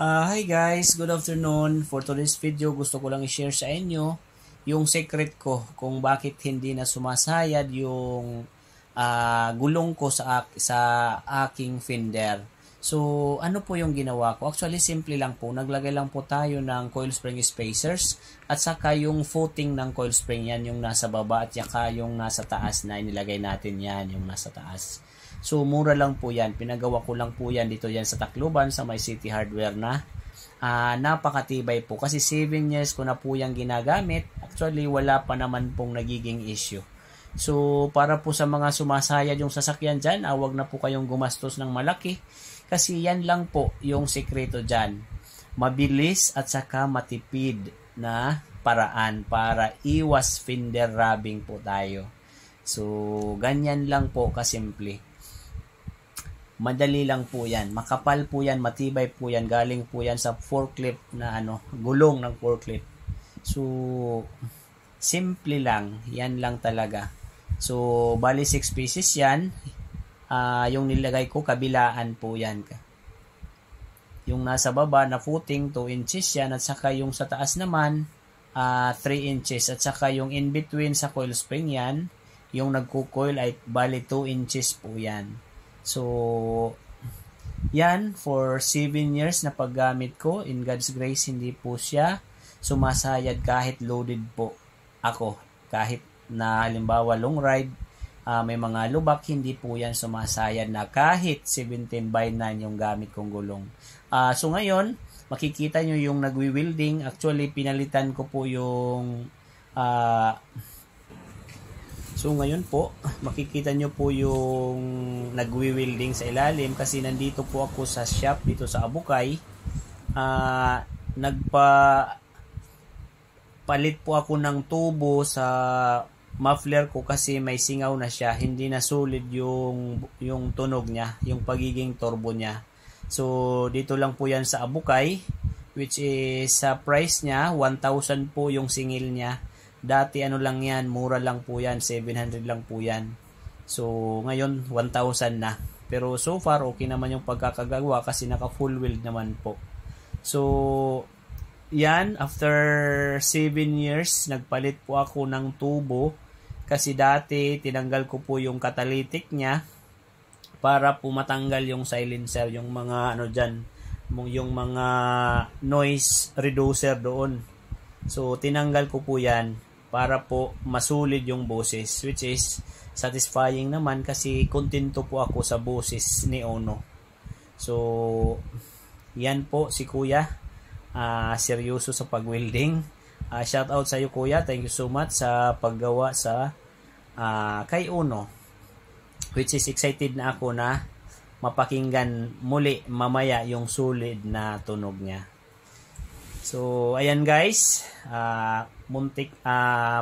Hi guys, good afternoon. For today's video, gusto ko lang i-share sa inyo yung secret ko kung bakit hindi na sumasayad yung gulong ko sa aking fender. So, ano po yung ginawa ko? Actually, simple lang po. Naglagay lang po tayo ng coil spring spacers at saka yung footing ng coil spring yan, yung nasa baba at saka yung nasa taas na inilagay natin yan, yung nasa taas. So, mura lang po yan. Pinagawa ko lang po yan dito yan sa Tacloban, sa may City Hardware na. Napakatibay po. Kasi 7 years ko na po yung ginagamit. Actually, wala pa naman pong nagiging issue. So, para po sa mga sumasayad yung sasakyan dyan, wag na po kayong gumastos ng malaki. Kasi yan lang po yung sekreto dyan. Mabilis at saka matipid na paraan para iwas fender rubbing po tayo. So, ganyan lang po kasimple. Madali lang po yan. Makapal po yan, matibay po yan. Galing po yan sa forklift na gulong ng forklift. So, simple lang. Yan lang talaga. So, bali 6 pieces yan. Yung nilagay ko, kabilaan po yan. Yung nasa baba na footing, 2 inches yan. At saka yung sa taas naman, 3 inches. At saka yung in between sa coil spring yan, yung nagko-coil ay bali 2 inches po yan. So, yan, for 7 years na paggamit ko, in God's grace, hindi po siya sumasayad kahit loaded po ako. Kahit na halimbawa long ride, may mga lubak, hindi po yan sumasayad na kahit 17/9 yung gamit kong gulong. So, ngayon, makikita nyo yung nagwi-welding. Actually, pinalitan ko po yung So ngayon po, makikita nyo po yung nagwi-welding sa ilalim kasi nandito po ako sa shop dito sa Abukay. Nagpalit po ako ng tubo sa muffler ko kasi may singaw na siya. Hindi na solid yung tunog niya, yung pagiging turbo niya. So dito lang po yan sa Abukay, which is sa price niya, 1,000 po yung singil niya. Dati lang yan, mura lang po yan, 700 lang po yan. So, ngayon 1,000 na. Pero so far, okay naman yung pagkakagawa kasi naka full weld naman po. So, yan, after 7 years, nagpalit po ako ng tubo. Kasi dati, tinanggal ko po yung catalytic niya para po matanggal yung silencer, yung mga dyan, yung mga noise reducer doon. So, tinanggal ko po yan para po masulid yung boses, which is satisfying naman kasi kontento po ako sa boses ni Ono. So, yan po si Kuya. Seryoso sa pag-welding. Shout out sa iyo, Kuya. Thank you so much sa paggawa sa kay Ono. Which is excited na ako na mapakinggan muli mamaya yung solid na tunog niya. So, ayan guys,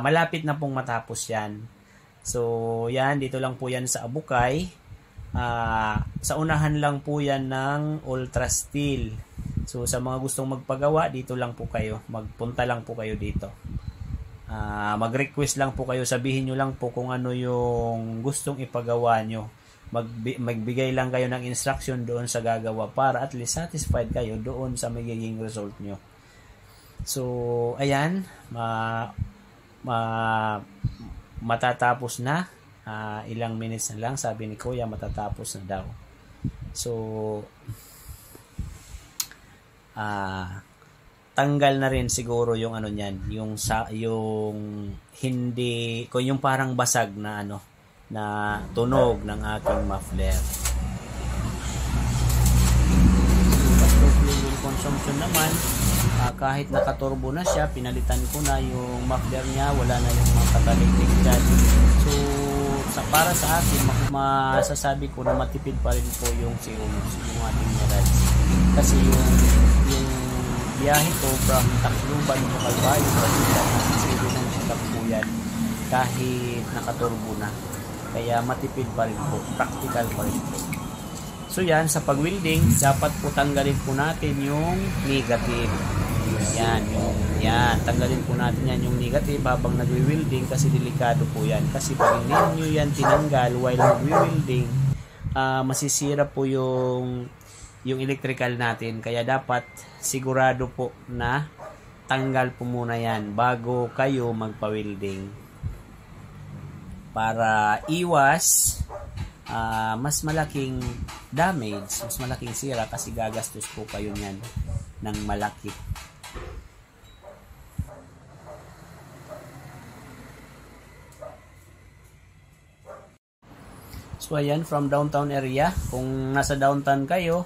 malapit na pong matapos yan. So, yan, dito lang po yan sa Abukay. Sa unahan lang po yan ng Ultra Steel. So, sa mga gustong magpagawa, dito lang po kayo. Magpunta lang po kayo dito. Mag-request lang po kayo. Sabihin nyo lang po kung ano yung gustong ipagawa nyo. Magbigay lang kayo ng instruction doon sa gagawa para at least satisfied kayo doon sa magiging result nyo. So, ayan, matatapos na. Ilang minutes na lang, sabi ni Kuya, matatapos na daw. So, tanggal na rin siguro yung niyan, yung hindi, yung parang basag na na tunog ng aking muffler. Fuel consumption naman. Kahit nakaturbo na siya, pinalitan ko na yung muffler niya, wala na yung mga catalytic dyan. So, para sa akin, masasabi ko na matipid pa rin po yung yung ating Mirage. Kasi yung biyahe ko from Tacloban to Calvario, sige nang sikap po yan, kahit nakaturbo na. Kaya matipid pa rin po, practical pa rin po. So yan, sa pag-welding, dapat po tanggalin po natin yung negative. Yan, tanggalin po natin yan yung negative habang nagwi-welding kasi delikado po yan. Kasi pag hindi nyo yan tinanggal while nagwi-welding, masisira po yung yung electrical natin. Kaya dapat sigurado po na tanggal po muna yan bago kayo magpa-welding. Para iwas mas malaking damage, mas malaking sira kasi gagastos po kayo niyan ng malaki. So ayan, from downtown area, kung nasa downtown kayo,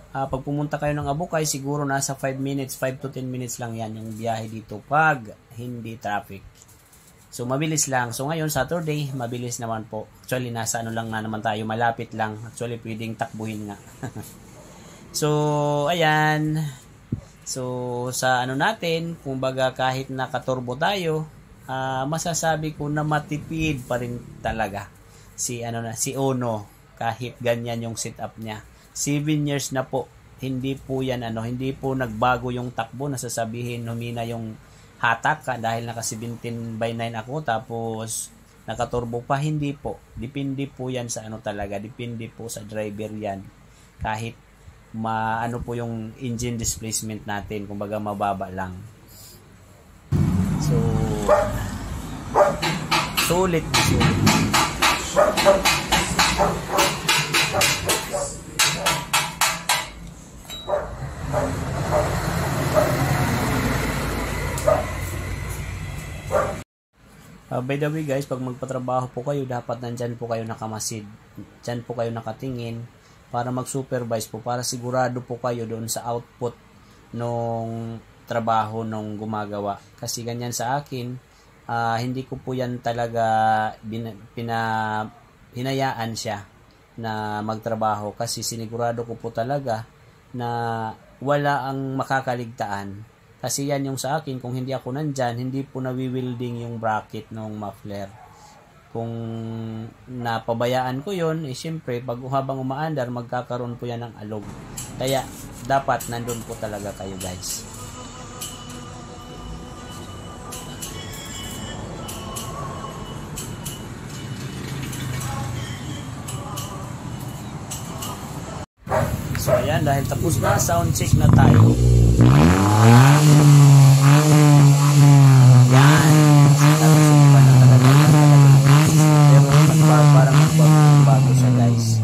pag pumunta kayo ng Abukay, siguro nasa 5 to 10 minutes lang yan yung biyahe dito pag hindi traffic. So mabilis lang. So ngayon Saturday, mabilis naman po. Actually nasa ano lang na naman tayo, malapit lang. Actually pwedeng takbuhin nga. So ayan. So sa ano natin, kumbaga kahit nakaturbo tayo, masasabi ko na matipid pa rin talaga si Ono kahit ganyan yung setup niya. 7 years na po. Hindi po yan hindi po nagbago yung takbo na sasabihin humina yung hatak ka dahil naka 17/9 ako tapos nakaturbo pa. Hindi po. Depende po yan sa talaga. Depende po sa driver yan. Kahit po yung engine displacement natin, kumbaga mababa lang. So sulit. By the way guys, pag magpatrabaho po kayo, dapat nandyan po kayo nakamasid. Dyan po kayo nakatingin para mag-supervise po, para sigurado po kayo doon sa output nung trabaho nung gumagawa. Kasi ganyan sa akin, hindi ko po yan talaga hinayaan siya na magtrabaho kasi sinigurado ko po talaga na wala ang makakaligtaan. Kasi yan yung sa akin, kung hindi ako nandyan, hindi po nawi-welding yung bracket ng muffler. Kung napabayaan ko yun, syempre, habang umaandar, magkakaroon po yan ng alog. Kaya, dapat nandun po talaga kayo guys. So, ayan, dahil tapos na, sound check na tayo. Yan. Pero parang bago siya guys.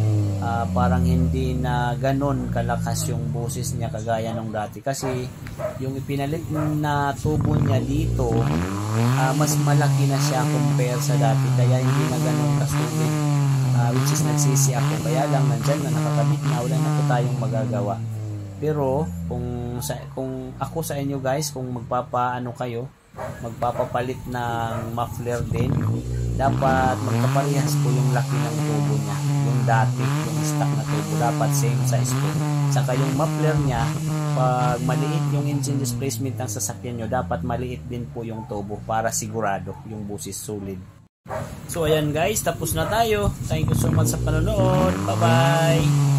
Parang hindi na ganon kalakas yung boses niya kagaya nung dati. Kasi yung ipinalit na tubo niya dito, mas malaki na siya compare sa dati. Kaya hindi na ganon kasulit. Which is nagsisi ako. Kaya lang nandyan na nakakabit na. Wala na po tayong magagawa. Pero kung ako sa inyo guys, kung magpapapalit ng muffler din, dapat magkaparehas po yung laki ng tubo niya. Yung dati, yung stock na tubo, dapat same size po. Saka yung muffler niya, pag maliit yung engine displacement ng sasakyan nyo, dapat maliit din po yung tubo para sigurado yung busis solid. So ayan guys, tapos na tayo. Thank you so much sa panonood. Bye bye!